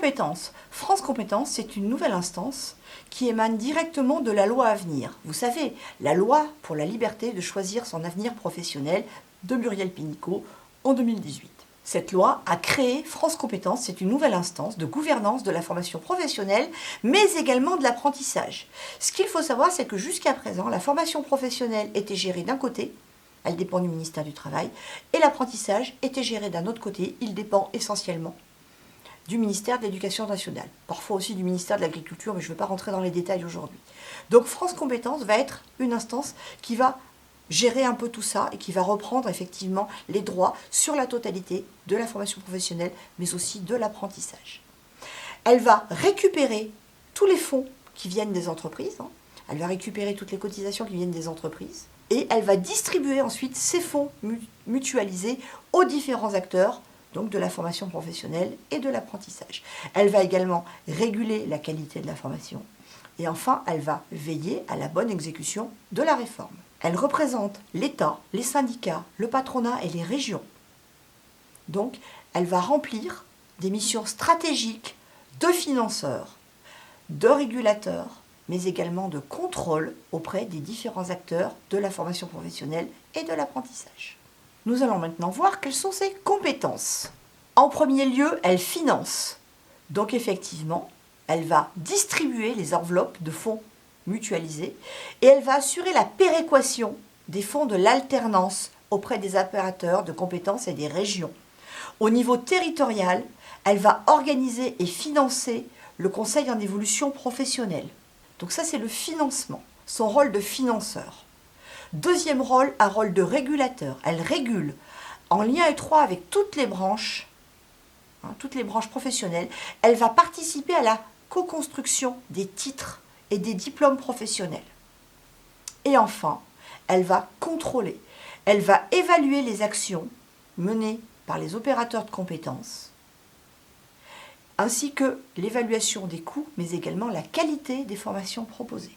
Compétences. France Compétences, c'est une nouvelle instance qui émane directement de la loi à venir. Vous savez, la loi pour la liberté de choisir son avenir professionnel de Muriel Pénicaud en 2018. Cette loi a créé France Compétences, c'est une nouvelle instance de gouvernance de la formation professionnelle, mais également de l'apprentissage. Ce qu'il faut savoir, c'est que jusqu'à présent, la formation professionnelle était gérée d'un côté, elle dépend du ministère du Travail, et l'apprentissage était géré d'un autre côté, il dépend essentiellement du ministère de l'Éducation nationale, parfois aussi du ministère de l'Agriculture, mais je ne veux pas rentrer dans les détails aujourd'hui. Donc France Compétences va être une instance qui va gérer un peu tout ça et qui va reprendre effectivement les droits sur la totalité de la formation professionnelle, mais aussi de l'apprentissage. Elle va récupérer tous les fonds qui viennent des entreprises, elle va récupérer toutes les cotisations qui viennent des entreprises, et elle va distribuer ensuite ces fonds mutualisés aux différents acteurs, donc de la formation professionnelle et de l'apprentissage. Elle va également réguler la qualité de la formation, et enfin, elle va veiller à la bonne exécution de la réforme. Elle représente l'État, les syndicats, le patronat et les régions. Donc, elle va remplir des missions stratégiques de financeurs, de régulateurs, mais également de contrôle auprès des différents acteurs de la formation professionnelle et de l'apprentissage. Nous allons maintenant voir quelles sont ses compétences. En premier lieu, elle finance. Donc effectivement, elle va distribuer les enveloppes de fonds mutualisés et elle va assurer la péréquation des fonds de l'alternance auprès des opérateurs de compétences et des régions. Au niveau territorial, elle va organiser et financer le conseil en évolution professionnelle. Donc ça, c'est le financement, son rôle de financeur. Deuxième rôle, un rôle de régulateur. Elle régule en lien étroit avec toutes les branches professionnelles. Elle va participer à la co-construction des titres et des diplômes professionnels. Et enfin, elle va contrôler. Elle va évaluer les actions menées par les opérateurs de compétences, ainsi que l'évaluation des coûts, mais également la qualité des formations proposées.